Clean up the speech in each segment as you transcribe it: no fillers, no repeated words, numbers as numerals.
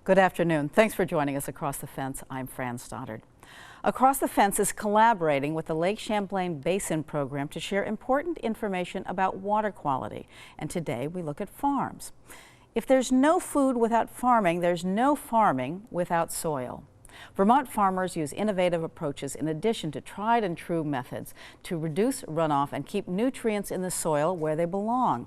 Good afternoon. Thanks for joining us Across the Fence. I'm Fran Stoddard. Across the Fence is collaborating with the Lake Champlain Basin Program to share important information about water quality. And today we look at farms. If there's no food without farming, there's no farming without soil. Vermont farmers use innovative approaches in addition to tried and true methods to reduce runoff and keep nutrients in the soil where they belong.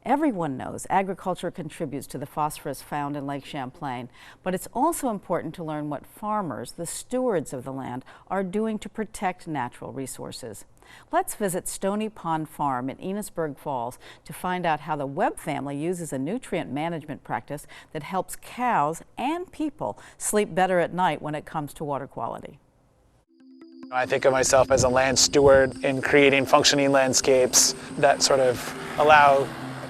Everyone knows agriculture contributes to the phosphorus found in Lake Champlain, but it's also important to learn what farmers, the stewards of the land, are doing to protect natural resources. Let's visit Stony Pond Farm in Enosburg Falls to find out how the Webb family uses a nutrient management practice that helps cows and people sleep better at night when it comes to water quality. I think of myself as a land steward in creating functioning landscapes that sort of allow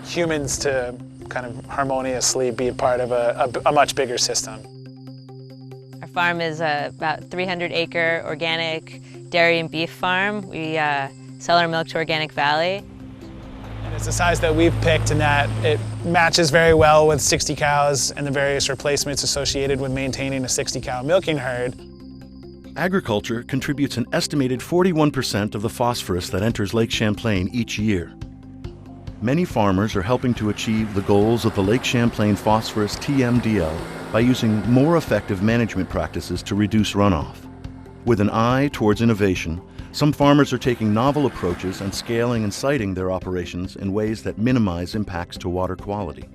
humans to kind of harmoniously be a part of a much bigger system. Our farm is about 300-acre organic dairy and beef farm. We sell our milk to Organic Valley. And it's the size that we've picked in that it matches very well with 60 cows and the various replacements associated with maintaining a 60-cow milking herd. Agriculture contributes an estimated 41% of the phosphorus that enters Lake Champlain each year. Many farmers are helping to achieve the goals of the Lake Champlain Phosphorus TMDL by using more effective management practices to reduce runoff. With an eye towards innovation, some farmers are taking novel approaches and scaling and siting their operations in ways that minimize impacts to water quality.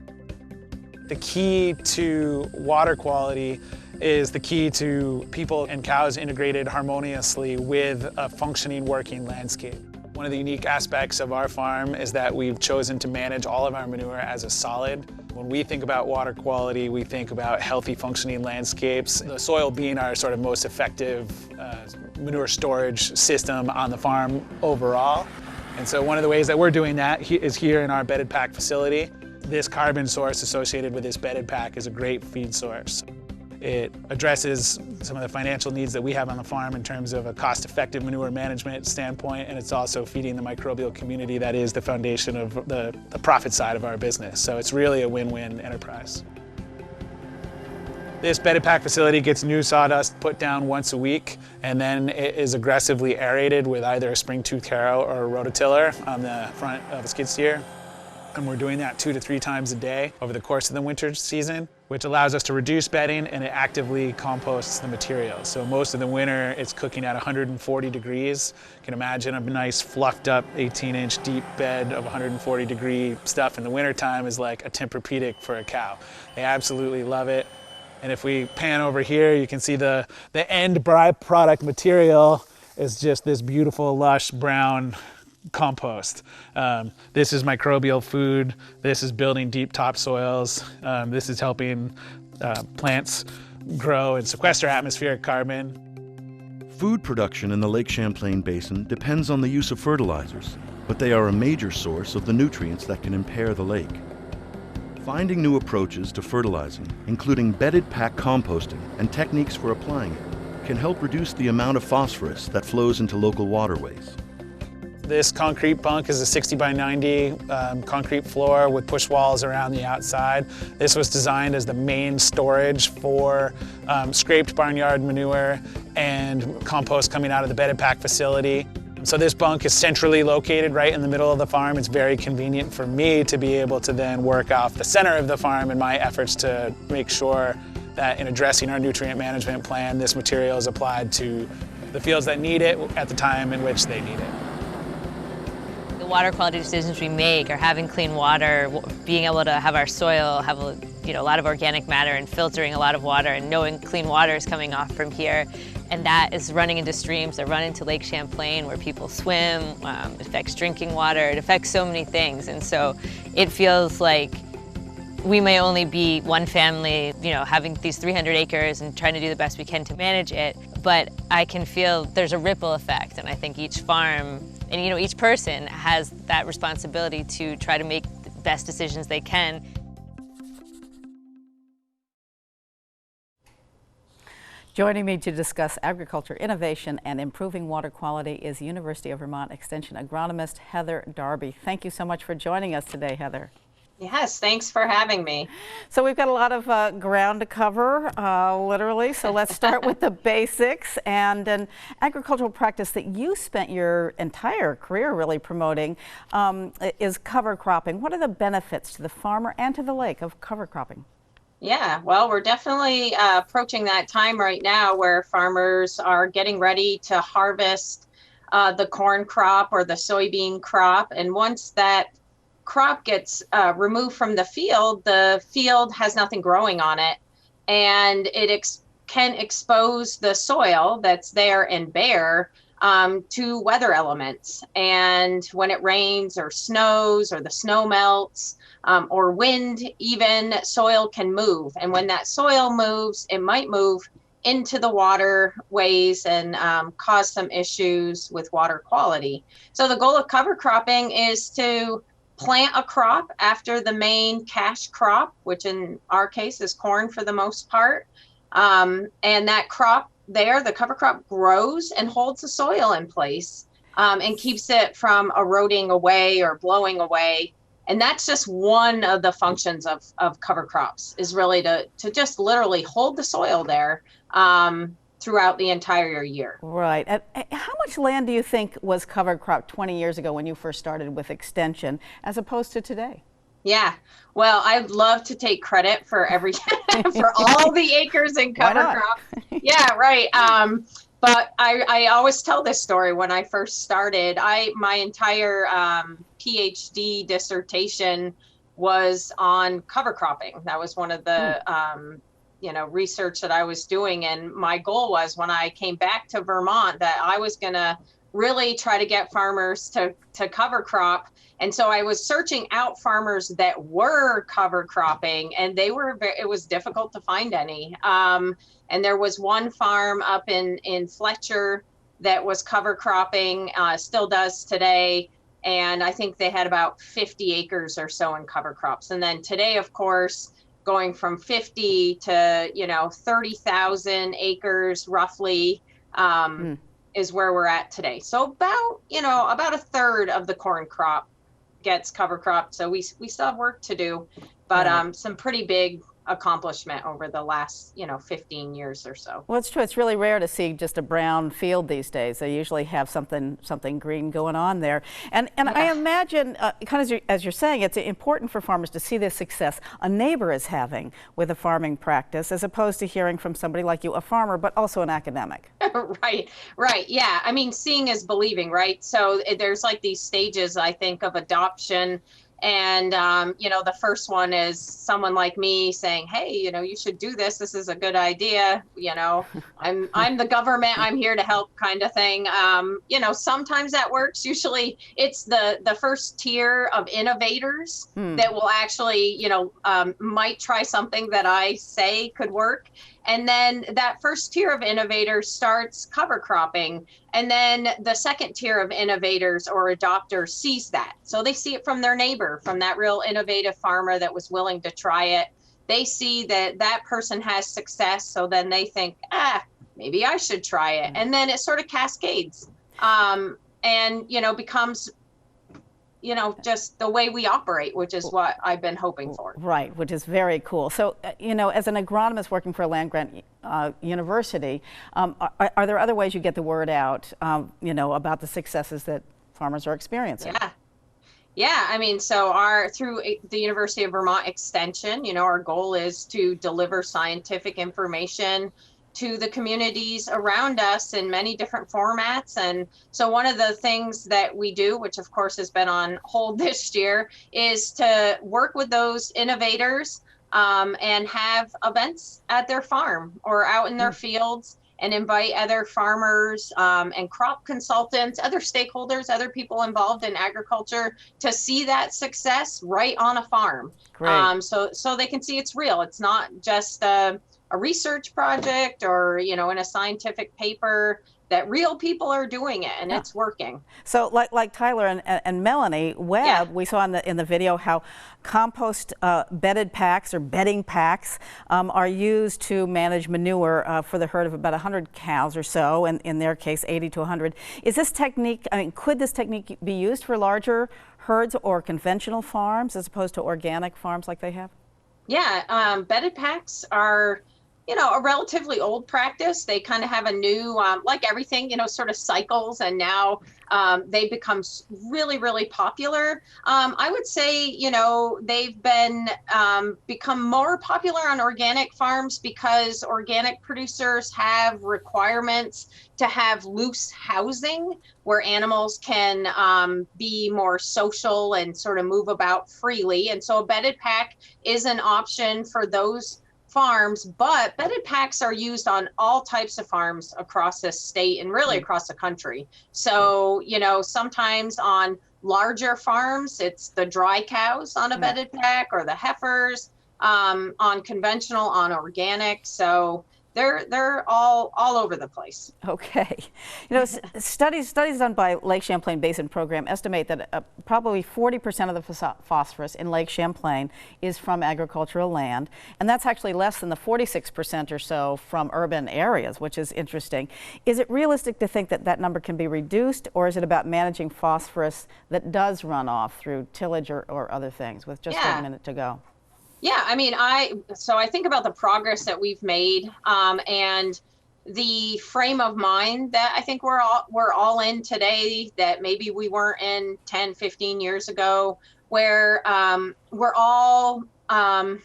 The key to water quality is the key to people and cows integrated harmoniously with a functioning working landscape. One of the unique aspects of our farm is that we've chosen to manage all of our manure as a solid. When we think about water quality, we think about healthy functioning landscapes, the soil being our sort of most effective manure storage system on the farm overall. And so one of the ways that we're doing that is here in our bedded pack facility. This carbon source associated with this bedded pack is a great feed source. It addresses some of the financial needs that we have on the farm in terms of a cost-effective manure management standpoint, and it's also feeding the microbial community that is the foundation of the profit side of our business. So it's really a win-win enterprise. This bedded pack facility gets new sawdust put down once a week, and then it is aggressively aerated with either a spring-tooth harrow or a rototiller on the front of a skid steer. And we're doing that 2 to 3 times a day over the course of the winter season, which allows us to reduce bedding, and it actively composts the material. So most of the winter, it's cooking at 140 degrees. You can imagine a nice fluffed up 18-inch deep bed of 140 degree stuff in the wintertime is like a Tempur-Pedic for a cow. They absolutely love it. And if we pan over here, you can see the end byproduct material is just this beautiful, lush, brown compost. This is microbial food. This is building deep topsoils. This is helping plants grow and sequester atmospheric carbon. Food production in the Lake Champlain Basin depends on the use of fertilizers, but they are a major source of the nutrients that can impair the lake. Finding new approaches to fertilizing, including bedded pack composting and techniques for applying it, can help reduce the amount of phosphorus that flows into local waterways. This concrete bunk is a 60 by 90 concrete floor with push walls around the outside. This was designed as the main storage for scraped barnyard manure and compost coming out of the bedded pack facility. So this bunk is centrally located right in the middle of the farm. It's very convenient for me to be able to then work off the center of the farm in my efforts to make sure that in addressing our nutrient management plan, this material is applied to the fields that need it at the time in which they need it. The water quality decisions we make are having clean water, being able to have our soil have a lot of organic matter and filtering a lot of water, and knowing clean water is coming off from here. And that is running into streams that run into Lake Champlain where people swim. It affects drinking water. It affects so many things. And so it feels like we may only be one family, having these 300 acres and trying to do the best we can to manage it, but I can feel there's a ripple effect, and I think each farm and each person has that responsibility to try to make the best decisions they can. Joining me to discuss agriculture innovation and improving water quality is University of Vermont Extension agronomist Heather Darby. Thank you so much for joining us today, Heather. Yes, thanks for having me. So we've got a lot of ground to cover, literally. So let's start with the basics. And an agricultural practice that you spent your entire career really promoting is cover cropping. What are the benefits to the farmer and to the lake of cover cropping? Yeah, well, we're definitely approaching that time right now where farmers are getting ready to harvest the corn crop or the soybean crop. And once that crop gets removed from the field has nothing growing on it. And it can expose the soil that's there and bare to weather elements. And when it rains or snows or the snow melts, or wind even, soil can move. And when that soil moves, it might move into the waterways and cause some issues with water quality. So the goal of cover cropping is to plant a crop after the main cash crop, which in our case is corn for the most part. And that crop there, the cover crop, grows and holds the soil in place and keeps it from eroding away or blowing away. And that's just one of the functions of cover crops, is really to just literally hold the soil there throughout the entire year. Right. And how much land do you think was cover crop 20 years ago when you first started with Extension as opposed to today? Yeah, well, I'd love to take credit for for all the acres in cover crop. Yeah, right. But I always tell this story. When I first started, my entire PhD dissertation was on cover cropping. That was one of the research that I was doing. And my goal was, when I came back to Vermont, that I was going to really try to get farmers to cover crop. And so I was searching out farmers that were cover cropping, and it was difficult to find any. And there was one farm up in Fletcher that was cover cropping, still does today. And I think they had about 50 acres or so in cover crops. And then today, of course, going from 50 to 30,000 acres roughly is where we're at today. So about a third of the corn crop gets cover crop. So we still have work to do, but some pretty big accomplishment over the last 15 years or so. Well, it's true. It's really rare to see just a brown field these days. They usually have something green going on there. And I imagine, kind of as you're saying, it's important for farmers to see the success a neighbor is having with a farming practice, as opposed to hearing from somebody like you, a farmer, but also an academic. Right. Yeah. I mean, seeing is believing, right? So there's like these stages, I think, of adoption. And, the first one is someone like me saying, hey, you should do this. This is a good idea. I'm the government. I'm here to help, kind of thing. Sometimes that works. Usually it's the first tier of innovators that will actually, might try something that I say could work. And then that first tier of innovators starts cover cropping. And then the second tier of innovators or adopters sees that. So they see it from their neighbor, from that real innovative farmer that was willing to try it. They see that person has success. So then they think, maybe I should try it. And then it sort of cascades and, becomes just the way we operate, which is what I've been hoping for. Right, which is very cool. So, as an agronomist working for a land-grant university, are there other ways you get the word out, about the successes that farmers are experiencing? Yeah. I mean, so through the University of Vermont Extension, our goal is to deliver scientific information to the communities around us in many different formats. And so one of the things that we do, which of course has been on hold this year, is to work with those innovators and have events at their farm or out in their fields and invite other farmers and crop consultants, other stakeholders, other people involved in agriculture to see that success right on a farm. Great. So they can see it's real. It's not just a research project or, you know, in a scientific paper, that real people are doing it and it's working. So like Tyler and Melanie Webb, we saw in the video how compost bedded packs or bedding packs are used to manage manure for the herd of about 100 cows or so, and in their case 80 to 100. Is this technique, I mean, could this technique be used for larger herds or conventional farms as opposed to organic farms like they have? Yeah, bedded packs are, you know, a relatively old practice. They kind of have a new, like everything, you know, sort of cycles, and now they become really, really popular. I would say, you know, they've been become more popular on organic farms because organic producers have requirements to have loose housing where animals can be more social and sort of move about freely. And so a bedded pack is an option for those farms, but bedded packs are used on all types of farms across the state and really across the country. So, you know, sometimes on larger farms, it's the dry cows on a bedded pack or the heifers, on conventional, on organic. So they're all over the place. Okay. You know, studies done by Lake Champlain Basin Program estimate that probably 40% of the phosphorus in Lake Champlain is from agricultural land, and that's actually less than the 46% or so from urban areas, which is interesting. Is it realistic to think that that number can be reduced, or is it about managing phosphorus that does run off through tillage or other things? With just a minute to go. Yeah, I mean, I think about the progress that we've made, and the frame of mind that I think we're all in today that maybe we weren't in 10, 15 years ago, where we're all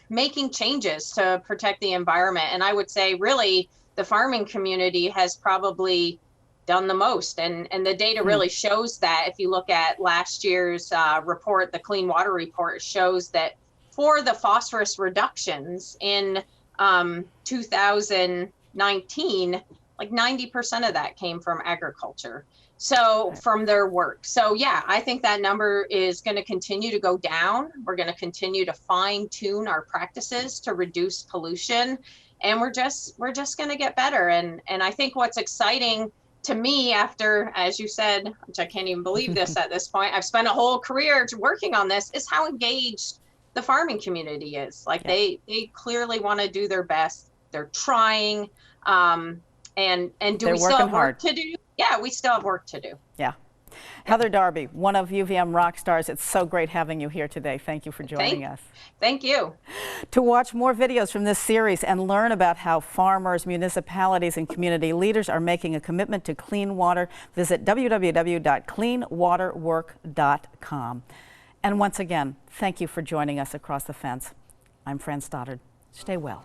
making changes to protect the environment. And I would say really the farming community has probably done the most. And the data really shows that. If you look at last year's report, the Clean Water Report, shows that for the phosphorus reductions in 2019, like 90% of that came from agriculture. So from their work. So yeah, I think that number is going to continue to go down. We're going to continue to fine tune our practices to reduce pollution, and we're just going to get better. And I think what's exciting to me after, as you said, which I can't even believe this at this point, I've spent a whole career working on this, is how engaged the farming community is. Like they clearly want to do their best. They're trying, and do we still have work to do? Yeah, we still have work to do. Yeah. Heather Darby, one of UVM rock stars. It's so great having you here today. Thank you for joining us. Thank you. To watch more videos from this series and learn about how farmers, municipalities, and community leaders are making a commitment to clean water, visit www.cleanwaterwork.com. And once again, thank you for joining us across the fence. I'm Fran Stoddard. Stay well.